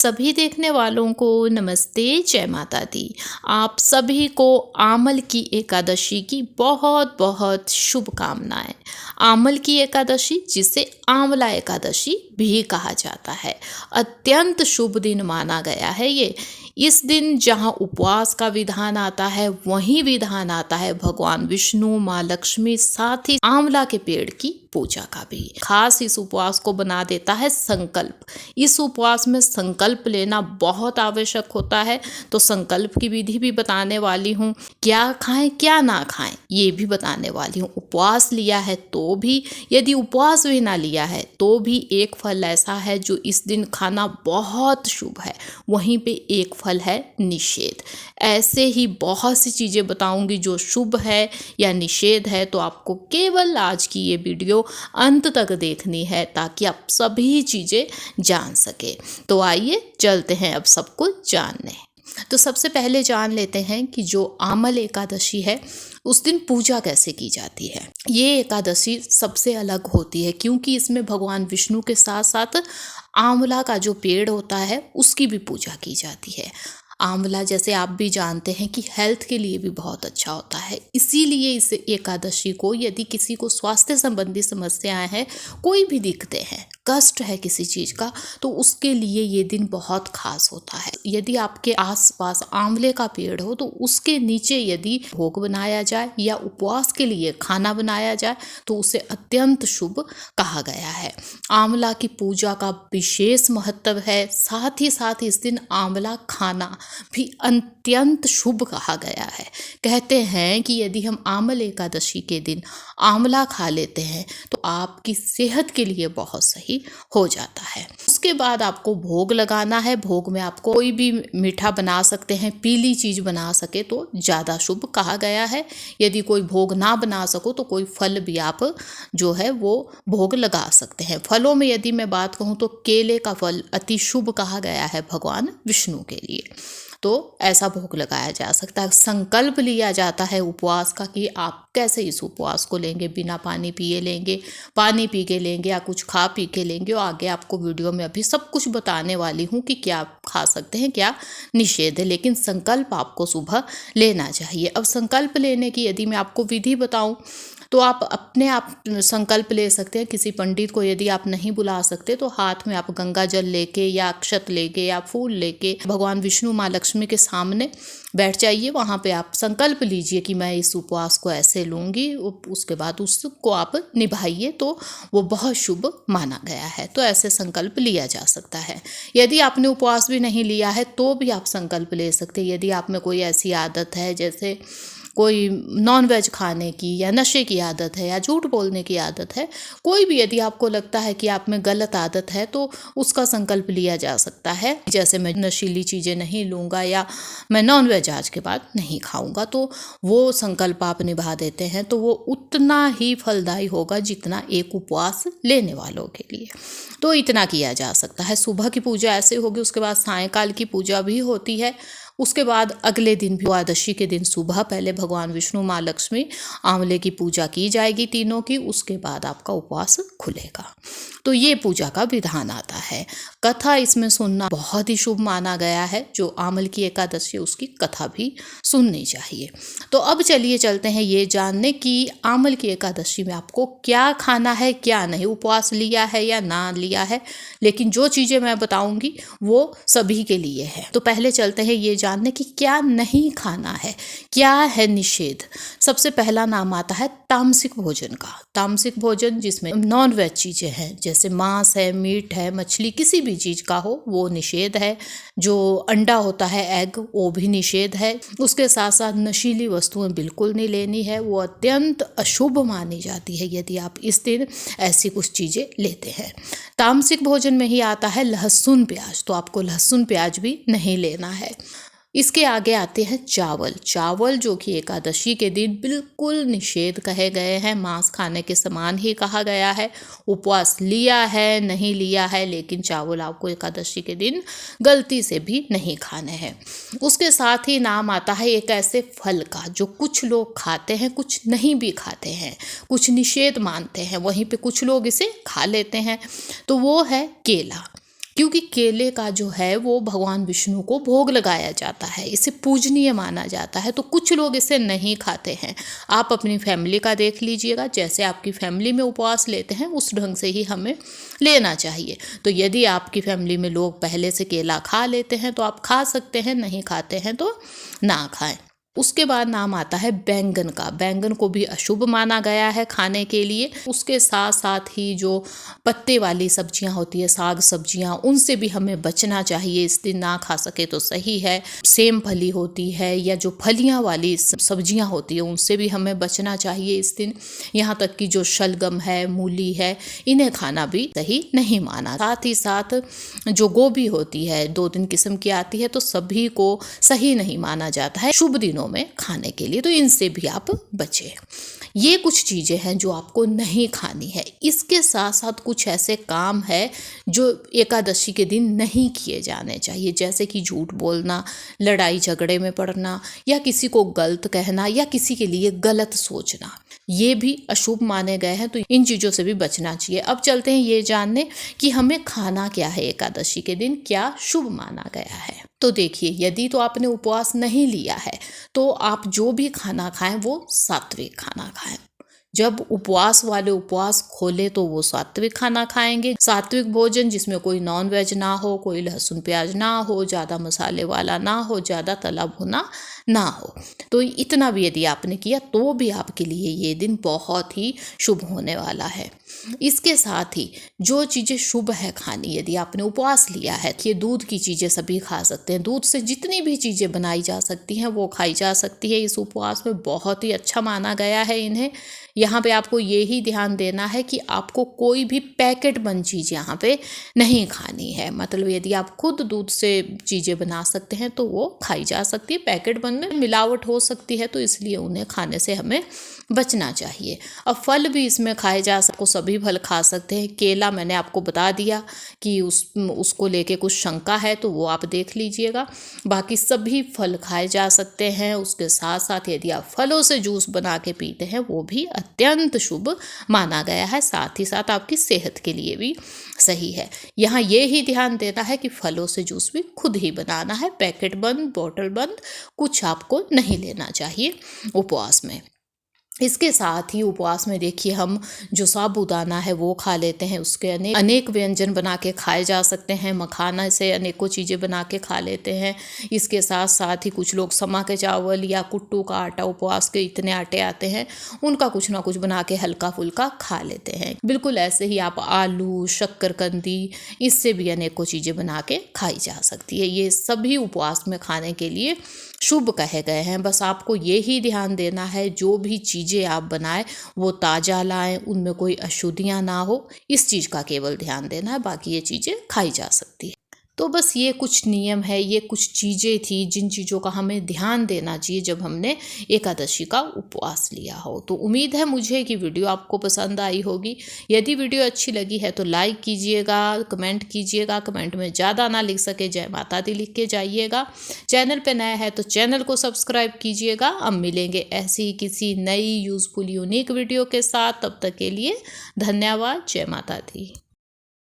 सभी देखने वालों को नमस्ते, जय माता दी। आप सभी को आमल की एकादशी की बहुत बहुत शुभकामनाएं। आमल की एकादशी, जिसे आंवला एकादशी भी कहा जाता है, अत्यंत शुभ दिन माना गया है ये। इस दिन जहाँ उपवास का विधान आता है, वहीं विधान आता है भगवान विष्णु, माँ लक्ष्मी, साथ ही आंवला के पेड़ की पूजा का भी। खास इस उपवास को बना देता है संकल्प। इस उपवास में संकल्प लेना बहुत आवश्यक होता है। तो संकल्प की विधि भी बताने वाली हूँ, क्या खाएं क्या ना खाएं ये भी बताने वाली हूँ। उपवास लिया है तो भी, यदि उपवास भी ना लिया है तो भी एक फल ऐसा है जो इस दिन खाना बहुत शुभ है, वहीं पे एक फल है निषेध। ऐसे ही बहुत सी चीज़ें बताऊंगी जो शुभ है या निषेध है, तो आपको केवल आज की ये वीडियो अंत तक देखनी है ताकि आप सभी चीज़ें जान सके। तो आइए चलते हैं अब सब कुछ जानने। तो सबसे पहले जान लेते हैं कि जो आमल एकादशी है उस दिन पूजा कैसे की जाती है। ये एकादशी सबसे अलग होती है क्योंकि इसमें भगवान विष्णु के साथ साथ आंवला का जो पेड़ होता है उसकी भी पूजा की जाती है। आंवला, जैसे आप भी जानते हैं, कि हेल्थ के लिए भी बहुत अच्छा होता है। इसीलिए इस एकादशी को, यदि किसी को स्वास्थ्य संबंधी समस्याएं हैं, कोई भी दिक्कतें हैं, कष्ट है किसी चीज़ का, तो उसके लिए ये दिन बहुत खास होता है। यदि आपके आसपास आंवले का पेड़ हो तो उसके नीचे यदि भोग बनाया जाए या उपवास के लिए खाना बनाया जाए तो उसे अत्यंत शुभ कहा गया है। आंवला की पूजा का विशेष महत्व है। साथ ही साथ इस दिन आंवला खाना भी अत्यंत शुभ कहा गया है। कहते हैं कि यदि हम आमल एकादशी के दिन आंवला खा लेते हैं तो आपकी सेहत के लिए बहुत सही हो जाता है। उसके बाद आपको भोग लगाना है। भोग में आप कोई भी मीठा बना सकते हैं, पीली चीज़ बना सके तो ज़्यादा शुभ कहा गया है। यदि कोई भोग ना बना सको तो कोई फल भी आप जो है वो भोग लगा सकते हैं। फलों में यदि मैं बात कहूँ तो केले का फल अति शुभ कहा गया है भगवान विष्णु के लिए, तो ऐसा भोग लगाया जा सकता है। संकल्प लिया जाता है उपवास का कि आप कैसे इस उपवास को लेंगे। बिना पानी पिए लेंगे, पानी पी के लेंगे, या कुछ खा पी के लेंगे। और आगे आपको वीडियो में अभी सब कुछ बताने वाली हूँ कि क्या खा सकते हैं, क्या निषेध है, लेकिन संकल्प आपको सुबह लेना चाहिए। अब संकल्प लेने की यदि मैं आपको विधि बताऊँ तो आप अपने आप संकल्प ले सकते हैं। किसी पंडित को यदि आप नहीं बुला सकते तो हाथ में आप गंगा जल लेके या अक्षत लेके या फूल लेके भगवान विष्णु, माँ लक्ष्मी के सामने बैठ जाइए। वहाँ पे आप संकल्प लीजिए कि मैं इस उपवास को ऐसे लूँगी। उसके बाद उसको आप निभाइए तो वो बहुत शुभ माना गया है। तो ऐसे संकल्प लिया जा सकता है। यदि आपने उपवास भी नहीं लिया है तो भी आप संकल्प ले सकते हैं। यदि आप में कोई ऐसी आदत है, जैसे कोई नॉनवेज खाने की या नशे की आदत है या झूठ बोलने की आदत है, कोई भी यदि आपको लगता है कि आप में गलत आदत है तो उसका संकल्प लिया जा सकता है। जैसे मैं नशीली चीज़ें नहीं लूँगा या मैं नॉनवेज आज के बाद नहीं खाऊँगा, तो वो संकल्प आप निभा देते हैं तो वो उतना ही फलदायी होगा जितना एक उपवास लेने वालों के लिए। तो इतना किया जा सकता है। सुबह की पूजा ऐसे होगी, उसके बाद सायंकाल की पूजा भी होती है। उसके बाद अगले दिन भी, द्वादशी के दिन सुबह पहले भगवान विष्णु, माँ लक्ष्मी, आंवले की पूजा की जाएगी तीनों की। उसके बाद आपका उपवास खुलेगा। तो ये पूजा का विधान आता है। कथा इसमें सुनना बहुत ही शुभ माना गया है। जो आमल की एकादशी उसकी कथा भी सुननी चाहिए। तो अब चलिए चलते हैं ये जानने कि आमल की एकादशी में आपको क्या खाना है, क्या नहीं। उपवास लिया है या ना लिया है, लेकिन जो चीज़ें मैं बताऊंगी वो सभी के लिए है। तो पहले चलते हैं ये जानने कि क्या नहीं खाना है, क्या है निषेध। सबसे पहला नाम आता है तामसिक भोजन का। तामसिक भोजन जिसमें नॉन वेज चीज़ें हैं, जैसे मांस है, मीट है, मछली, किसी भी चीज़ का हो वो निषेध है। जो अंडा होता है, एग, वो भी निषेध है। उसके साथ साथ नशीली वस्तुएं बिल्कुल नहीं लेनी है, वो अत्यंत अशुभ मानी जाती है यदि आप इस दिन ऐसी कुछ चीज़ें लेते हैं। तामसिक भोजन में ही आता है लहसुन प्याज, तो आपको लहसुन प्याज भी नहीं लेना है। इसके आगे आते हैं चावल। चावल जो कि एकादशी के दिन बिल्कुल निषेध कहे गए हैं, मांस खाने के समान ही कहा गया है। उपवास लिया है नहीं लिया है, लेकिन चावल आपको एकादशी के दिन गलती से भी नहीं खाने हैं। उसके साथ ही नाम आता है एक ऐसे फल का जो कुछ लोग खाते हैं, कुछ नहीं भी खाते हैं, कुछ निषेध मानते हैं, वहीं पे कुछ लोग इसे खा लेते हैं। तो वो है केला। क्योंकि केले का जो है वो भगवान विष्णु को भोग लगाया जाता है, इसे पूजनीय माना जाता है, तो कुछ लोग इसे नहीं खाते हैं। आप अपनी फैमिली का देख लीजिएगा, जैसे आपकी फैमिली में उपवास लेते हैं उस ढंग से ही हमें लेना चाहिए। तो यदि आपकी फैमिली में लोग पहले से केला खा लेते हैं तो आप खा सकते हैं, नहीं खाते हैं तो ना खाएं। उसके बाद नाम आता है बैंगन का। बैंगन को भी अशुभ माना गया है खाने के लिए। उसके साथ साथ ही जो पत्ते वाली सब्जियां होती है, साग सब्जियां, उनसे भी हमें बचना चाहिए, इस दिन ना खा सके तो सही है। सेम फली होती है या जो फलियां वाली सब्जियां होती है उनसे भी हमें बचना चाहिए इस दिन। यहाँ तक कि जो शलगम है, मूली है, इन्हें खाना भी सही नहीं माना। साथ ही साथ जो गोभी होती है 2-3 किस्म की आती है, तो सभी को सही नहीं माना जाता है शुभ दिनों में खाने के लिए, तो इनसे भी आप बचें। ये कुछ चीज़ें हैं जो आपको नहीं खानी है। इसके साथ साथ कुछ ऐसे काम है जो एकादशी के दिन नहीं किए जाने चाहिए, जैसे कि झूठ बोलना, लड़ाई झगड़े में पड़ना, या किसी को गलत कहना, या किसी के लिए गलत सोचना, ये भी अशुभ माने गए हैं, तो इन चीज़ों से भी बचना चाहिए। अब चलते हैं ये जानने कि हमें खाना क्या है एकादशी के दिन, क्या शुभ माना गया है। तो देखिए, यदि तो आपने उपवास नहीं लिया है तो आप जो भी खाना खाएं वो सात्विक खाना खाएं। जब उपवास वाले उपवास खोले तो वो सात्विक खाना खाएंगे। सात्विक भोजन जिसमें कोई नॉन वेज ना हो, कोई लहसुन प्याज ना हो, ज़्यादा मसाले वाला ना हो, ज़्यादा तला भुना ना हो। तो इतना भी यदि आपने किया तो भी आपके लिए ये दिन बहुत ही शुभ होने वाला है। इसके साथ ही जो चीज़ें शुभ है खानी, यदि आपने उपवास लिया है, ये दूध की चीज़ें सभी खा सकते हैं। दूध से जितनी भी चीज़ें बनाई जा सकती हैं वो खाई जा सकती है। इस उपवास में बहुत ही अच्छा माना गया है इन्हें। यहाँ पे आपको ये ही ध्यान देना है कि आपको कोई भी पैकेट बंद चीज़ यहाँ पे नहीं खानी है। मतलब यदि आप खुद दूध से चीज़ें बना सकते हैं तो वो खाई जा सकती है। पैकेट बंद में मिलावट हो सकती है, तो इसलिए उन्हें खाने से हमें बचना चाहिए। अब फल भी इसमें खाए जा सकते, सभी फल खा सकते हैं। केला मैंने आपको बता दिया कि उसको लेके कुछ शंका है तो वो आप देख लीजिएगा। बाकी सभी फल खाए जा सकते हैं। उसके साथ साथ यदि आप फलों से जूस बना के पीते हैं वो भी अत्यंत शुभ माना गया है, साथ ही साथ आपकी सेहत के लिए भी सही है। यहाँ ये ही ध्यान देना है कि फलों से जूस भी खुद ही बनाना है, पैकेट बंद, बोतल बंद कुछ आपको नहीं लेना चाहिए उपवास में। इसके साथ ही उपवास में देखिए, हम जो साबूदाना है वो खा लेते हैं, उसके अनेक व्यंजन बना के खाए जा सकते हैं। मखाना से अनेकों चीज़ें बना के खा लेते हैं। इसके साथ साथ ही कुछ लोग समा के चावल या कुट्टू का आटा, उपवास के इतने आटे आते हैं, उनका कुछ ना कुछ बना के हल्का फुल्का खा लेते हैं। बिल्कुल ऐसे ही आप आलू, शक्करकंदी, इससे भी अनेकों चीज़ें बना के खाई जा सकती है। ये सभी उपवास में खाने के लिए शुभ कहे गए हैं। बस आपको ये ही ध्यान देना है जो भी चीज़ें आप बनाएं वो ताज़ा लाएं, उनमें कोई अशुद्धियाँ ना हो, इस चीज़ का केवल ध्यान देना है। बाकी ये चीज़ें खाई जा सकती है। तो बस ये कुछ नियम है, ये कुछ चीज़ें थी जिन चीज़ों का हमें ध्यान देना चाहिए जब हमने एकादशी का उपवास लिया हो। तो उम्मीद है मुझे कि वीडियो आपको पसंद आई होगी। यदि वीडियो अच्छी लगी है तो लाइक कीजिएगा, कमेंट कीजिएगा। कमेंट में ज़्यादा ना लिख सके, जय माता दी लिख के जाइएगा। चैनल पे नया है तो चैनल को सब्सक्राइब कीजिएगा। अब मिलेंगे ऐसी ही किसी नई यूज़फुल यूनिक वीडियो के साथ। तब तक के लिए धन्यवाद। जय माता दी।